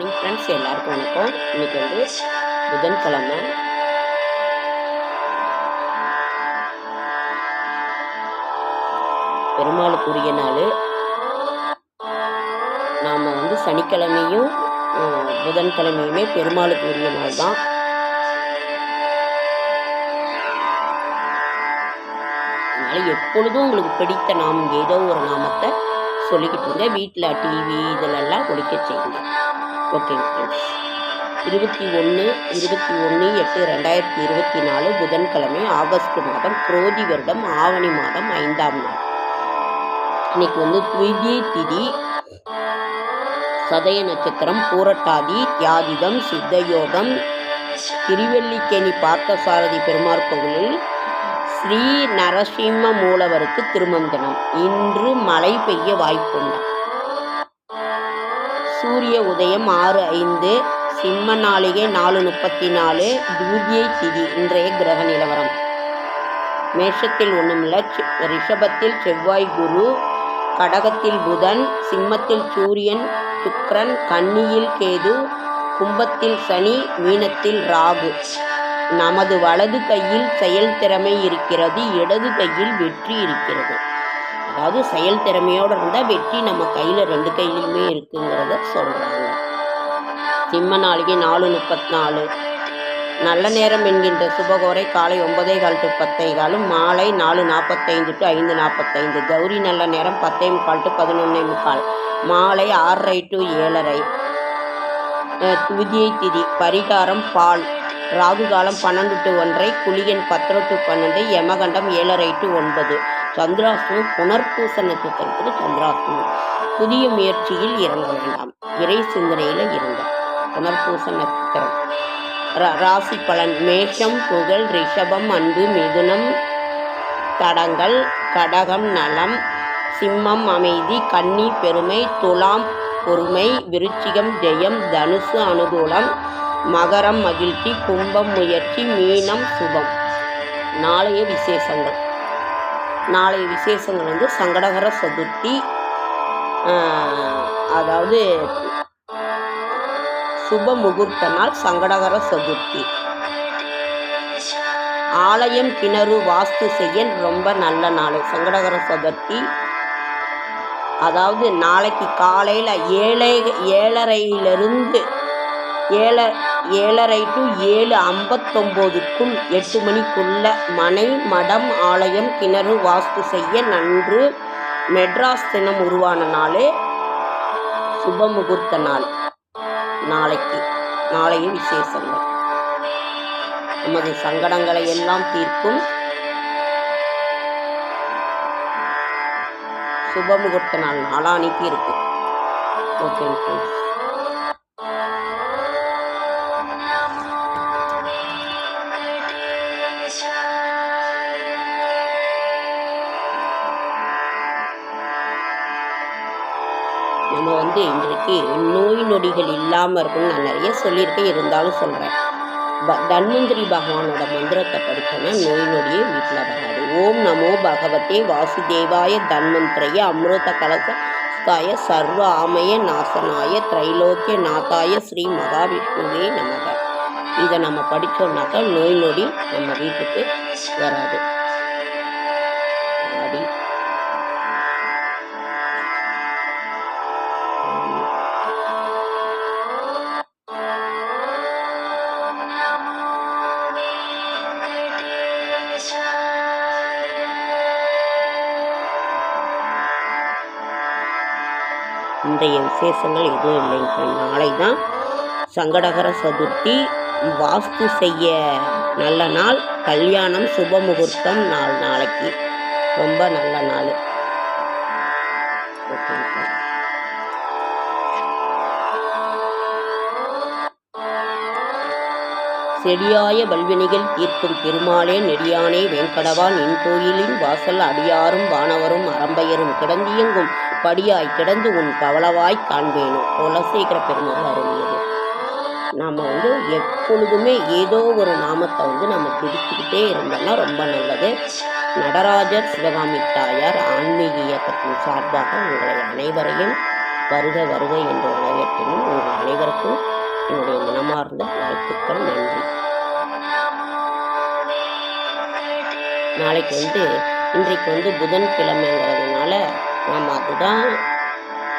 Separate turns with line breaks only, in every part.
Morning friends, எல்லாருக்கும் வணக்கம். இன்னைக்கு புதன்கிழமை. பெருமாளுக்குரிய நாள். நாம் சனிக்கிழமையும் புதன்கிழமையுமே பெருமாளுக்குரிய நாள் தான். அதனால் எப்பொழுதும் உங்களுக்கு பிடித்த நாமம் ஏதோ ஒரு நாமத்தை சொல்லிக்கிட்டு இருங்க. வீட்டில் டிவி இதிலெல்லாம் ஒழிக்க செய்யுங்க. ஓகேங்க ஃப்ரெண்ட்ஸ், 21/8/2024 புதன்கிழமை, ஆகஸ்ட் மாதம், குரோதி வருடம், ஆவணி மாதம் 5ஆம் நாள். இன்னைக்கு த்விதியை திதி, சதய நட்சத்திரம், பூரட்டாதி, தியாதிகம், சித்தயோகம். திருவல்லிக்கேணி பார்த்தசாரதி பெருமாள் கோவிலில் ஸ்ரீ நரசிம்ம மூலவருக்கு திருமஞ்சனம். இன்று மழை பெய்ய வாய்ப்புண்டு. சூரிய உதயம் 6:05, சிம்ம நாளிகை 4:34, துவிதியை திதி. இன்றைய கிரக நிலவரம்: மேஷத்தில் ஒன்றுமில்ல, ரிஷபத்தில் செவ்வாய் குரு, கடகத்தில் புதன், சிம்மத்தில் சூரியன் சுக்கிரன், கன்னியில் கேது, கும்பத்தில் சனி, மீனத்தில் ராகு. நமது வலது கையில் செயல்திறமை இருக்கிறது, இடது கையில் வெற்றி இருக்கிறது. அதாவது செயல்திறமையோடு இருந்தால் வெற்றி நம்ம கையில் 2 கையிலையுமே இருக்குங்கிறத சொல்கிறாங்க. சிம்ம நாளிகை 4:34. நல்ல நேரம் என்கின்ற சுபகோரை காலை 9:15 to 10:15, மாலை 4:45 to 5:45. கௌரி நல்ல நேரம் 10:45 to 11:45, மாலை 6:30 to 7:30. துவிதியை திதி, பரிகாரம் பால். ராகு காலம் 12 to 1:30, குளியன் 10 to 12, யமகண்டம் 7:30 to 9. சந்திராஷ்டமம் புனர்பூச நட்சத்திரத்துக்கு சந்திராஷ்டமம். புதிய முயற்சியில் இறங்க வேண்டாம், இறை சிந்தனையில் இருங்க. புனர்பூச நட்சத்திரம். ராசி பலன்: மேஷம் புகழ், ரிஷபம் அன்பு, மிதுனம் தடங்கள், கடகம் நலம், சிம்மம் அமைதி, கன்னி பெருமை, துலாம் பொறுமை, விருச்சிகம் ஜெயம், தனுசு அனுகூலம், மகரம் மகிழ்ச்சி, கும்பம் முயற்சி, மீனம் சுபம். நாளைய விசேஷங்கள்: சங்கடகர சதுர்த்தி, அதாவது சுப முகூர்த்த நாள். சங்கடகர சதுர்த்தி. ஆலயம் கிணறு வாஸ்து செய்ய ரொம்ப நல்ல நாள். சங்கடகர சதுர்த்தி அதாவது நாளைக்கு காலையில் 7:30 to 7:59, 8 மணிக்குள்ள மனை, மடம், ஆலயம், கிணறு வாஸ்து செய்ய நன்று. மெட்ராஸ் தினம் உருவான நாள், சுப முகூர்த்த நாள். நாளைய விசேஷங்கள்: நமது சங்கடங்களை எல்லாம் தீர்க்கும் சுப முகூர்த்த நாள் நாளானிக்கு இருக்கு. ஓகே ஃப்ரெண்ட்ஸ், நம்ம இன்றைக்கு நோய் நொடிகள் இல்லாமல் இருக்குன்னு நான் நிறைய சொல்லியிருக்கேன், இருந்தாலும் சொல்கிறேன். தன்வந்திரி பகவானோட மந்திரத்தை படித்தோன்னா நோய் நொடியே வீட்டில் வராது. ஓம் நமோ பகவதே வாசுதேவாய தன்வந்திரைய அமிர்த கலசாய சர்வ ஆமய நாசனாய திரைலோக்கிய நாதாய ஸ்ரீ மகாவிஷ்ணுவே நமக. இதை நம்ம படித்தோம்னாக்கா நோய் நொடி நம்ம வீட்டுக்கு வராது. இன்றைய விசேஷங்கள் எதுவும் இல்லைங்க. நாளை தான் சங்கடகர சதுர்த்தி. வாஸ்து செய்ய நல்ல நாள். கல்யாணம் சுப முகூர்த்தம் நாள். நாளைக்கு ரொம்ப நல்ல நாள். ஓகேங்க. செடியாய வல்வினைகள் தீர்க்கும் திருமாலே நெடியானே வேங்கடவா, நின் கோயிலின் வாசல் அடியாரும் வானவரும் அறம்பெயரும் கிடந்தியங்கும் படியாய் கிடந்து உன் பவளவாய் காண்பேனோ. குலசேகர பெருமாள் அருளியது. நாம் எப்பொழுதுமே ஏதோ ஒரு நாமத்தை நம்ம பிடிச்சிக்கிட்டே இருந்தோம்னா ரொம்ப நல்லது. நடராஜர் சிவகாமி தாயார் ஆன்மீக இயக்கத்தின் சார்பாக உங்களை அனைவரையும் வருக வருக என்று வரவேற்கிறேன். உங்கள் அனைவருக்கும் என்னுடைய மனமார்ந்த வாழ்த்துக்கள். நன்றி. நாளைக்கு இன்றைக்கு புதன்கிழமைங்கிறதுனால நாம் அதுதான்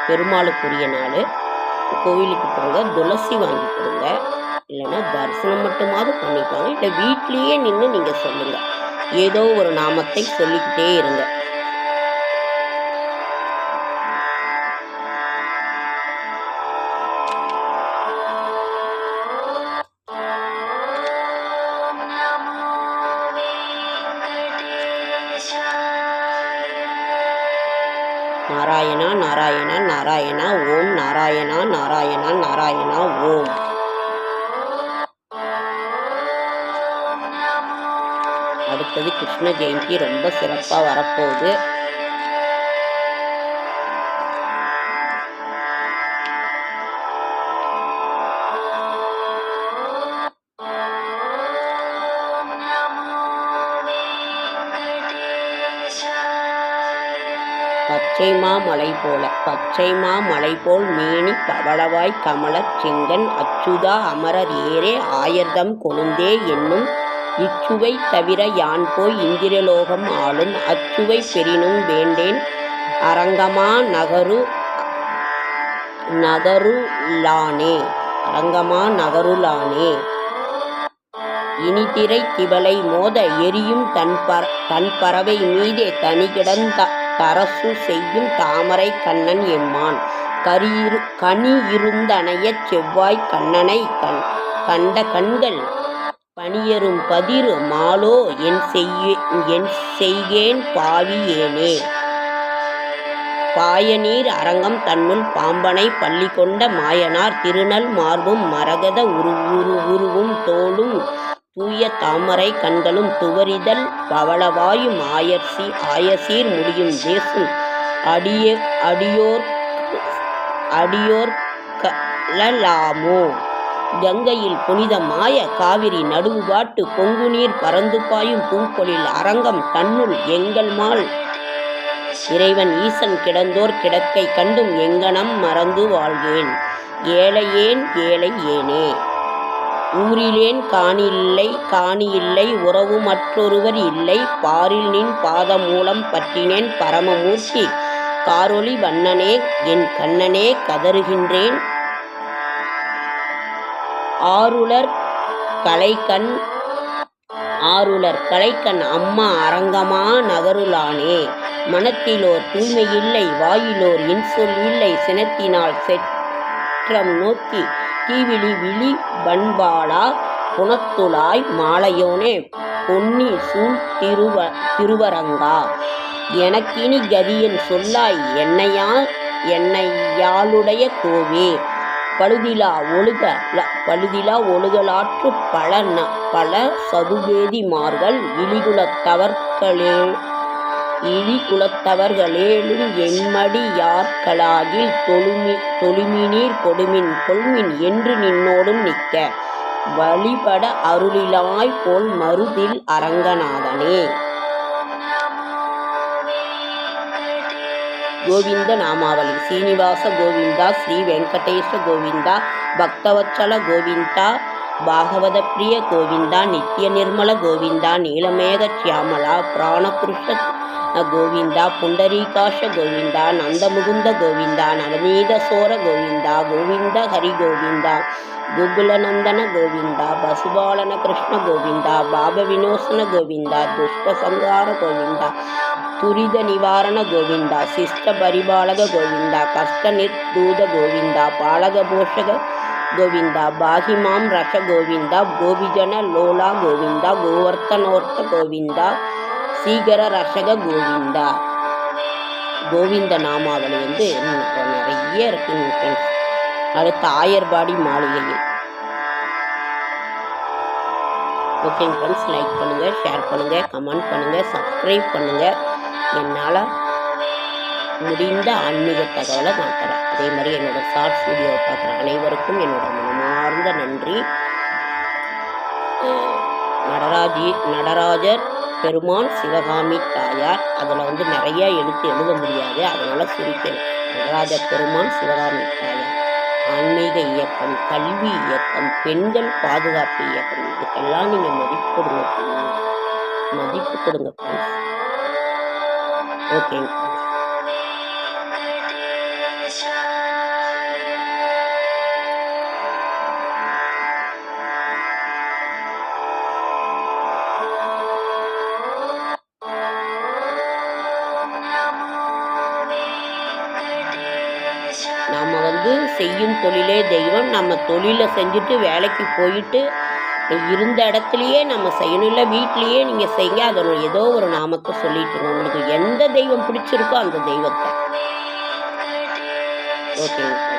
பெருமாளுக்குரிய நாள். கோவிலுக்கு போங்க, துளசி வாங்கி கொடுங்க, இல்லைன்னா தரிசனம் மட்டுமாவது பண்ணிப்பாங்க. இல்லை வீட்லேயே நின்று நீங்கள் சொல்லுங்கள், ஏதோ ஒரு நாமத்தை சொல்லிக்கிட்டே இருங்க. நாராயணா நாராயணா நாராயணா ஓம் நாராயணா நாராயணா நாராயணா ஓம். அடுத்தது கிருஷ்ண ஜெயந்தி ரொம்ப சிறப்பாக வரப்போகுது. பச்சைமா மலை போல் மேனி பவளவாய் கமலச் செங்கன் அச்சுதா அமரர் ஏரே ஆயர்தம் கொழுந்தே என்னும் இச்சுவை தவிர யான் போய் இந்திரலோகம் ஆளும் அச்சுவை பெரினும் வேண்டேன் அரங்கமா நகருளானே. இனிதிரை திவலை மோத எரியும் தன் பறவை மீதே தனிகிடந்தரசு செய்யும் தாமரை கண்ணன் எம்மான் கனி இருந்தணையச் செவ்வாய் கண்ணனை கண்ட கண்கள் பனியரும் பதிரு மாலோ என் செய்கேன் பாவி ஏனே. பாயநீர் அரங்கம் தன்னுள் பாம்பனை பள்ளி கொண்ட மாயனார் திருநல் மார்பும் மரகத உருவும் தோளும் தூய தாமரை கண்களும் துவரிதழ் பவளவாயும் ஆயசீர் முடியும் தேசும் அடியோர்கலாமோ. கங்கையில் புனிதமாய காவிரி நடுவுபாட்டு பொங்குநீர் பறந்து பாயும் பூங்கொழில் அரங்கம் தன்னுள் எங்கள்மால் இறைவன் ஈசன் கிடந்தோர் கிடக்கை கண்டும் எங்கனம் மறந்து வாழ்கேன். ஏழையேன் ஏழை ஏனே. ஊரிலேன் காணியில்லை உறவு மற்றொருவர் இல்லை. பாரில் நின் பாதமூலம் பற்றினேன் பரமமூர்த்தி காரொளி வண்ணனே என் கண்ணனே கதறுகின்றேன். ஆருலர் கலைக்கண் அம்மா அரங்கமா நகருளானே. மனத்திலோர் தூய்மையில்லை வாயிலோர் இன்சொல் இல்லை சினத்தினால் செற்றம் நோக்கி தீவிழி பண்பாளா புனத்துளாய் மாலையோனே பொன்னி சூழ் திருவரங்கா. எனக்கினி கதியன் சொல்லாய் என்னையாளுடைய கோவே. பழுதிலா ஒழுகலாற்று பல சதுவேதிமார்கள் இழிகுலத்தவர்களேலும் என்மடி யார்களாகில் தொழுமினீர் கொள்மின் என்று நின்னோடும் நிற்க வழிபட அருளிலாய் போல் மருதில் அரங்கநாதனே. கோவிந்த நாமாவளி. சீனிவாச கோவிந்தா, ஸ்ரீ வெங்கடேஷ கோவிந்தா, பக்தவத்சல கோவிந்தா, பாகவத பிரிய கோவிந்தா, நித்திய நிர்மல கோவிந்தா, நீலமேக சியாமலா, பிராணபுருஷ கோவிந்தா, புண்டரீகாஷ கோவிந்தா, நந்தமுகுந்த கோவிந்தா, நவநீத சோர கோவிந்தா, கோவிந்த ஹரி கோவிந்தா, கோகுலநந்தன கோவிந்தா, பசுபாலன கிருஷ்ண கோவிந்தா, பாப வினோசன கோவிந்தா, துஷ்ட சங்கார கோவிந்தா, துரித நிவாரண கோவிந்தா, சிஷ்ட பரிபாலக கோவிந்தா, கஷ்ட நிர்தூத கோவிந்தா, பாலக போஷக கோவிந்தா, பாகிமாம் ரஷ கோவிந்தா, கோபிஜன லோலா கோவிந்தா, கோவர்த்தனோர்த்த கோவிந்தா, சீகர ரஷக கோவிந்தா. கோவிந்த நாமாவளி நிறைய இருக்குங்க ஃப்ரெண்ட்ஸ். அடுத்த ஆயர்பாடி மாளிகையில். ஓகேங்க ஃப்ரெண்ட்ஸ், லைக் பண்ணுங்கள், ஷேர் பண்ணுங்கள், கமெண்ட் பண்ணுங்கள், சப்ஸ்கிரைப் பண்ணுங்கள். என்னால் முடிந்த ஆன்மீக தகவலை நான் தரேன். அதே மாதிரி என்னோடய ஷார்ட்ஸ் வீடியோவை பார்க்குற அனைவருக்கும் என்னோட மனமார்ந்த நன்றி. நடராஜர் பெருமான், சிவகாமி தாயார், அதில் நிறையா எழுத முடியாது, அதனால் சுருக்கிறேன். நடராஜ பெருமான், சிவகாமி தாயார், ஆன்மீக இயக்கம், கல்வி இயக்கம், பெண்கள் பாதுகாப்பு இயக்கம், இதுக்கெல்லாம் நீங்கள் மதிப்பு கொடுங்க, மதிப்பு கொடுங்க. ஓகேங்க. நாம் செய்யும் தொழிலே தெய்வம். நம்ம தொழிலை செஞ்சுட்டு வேலைக்கு போயிட்டு இருந்த இடத்துலையே நம்ம செய்யணும். இல்லை வீட்லேயே நீங்கள் செய்யுங்க. அதோட ஏதோ ஒரு நாமத்தை சொல்லிட்டுருங்க. உங்களுக்கு எந்த தெய்வம் பிடிச்சிருக்கோ அந்த தெய்வத்தை. ஓகேங்க.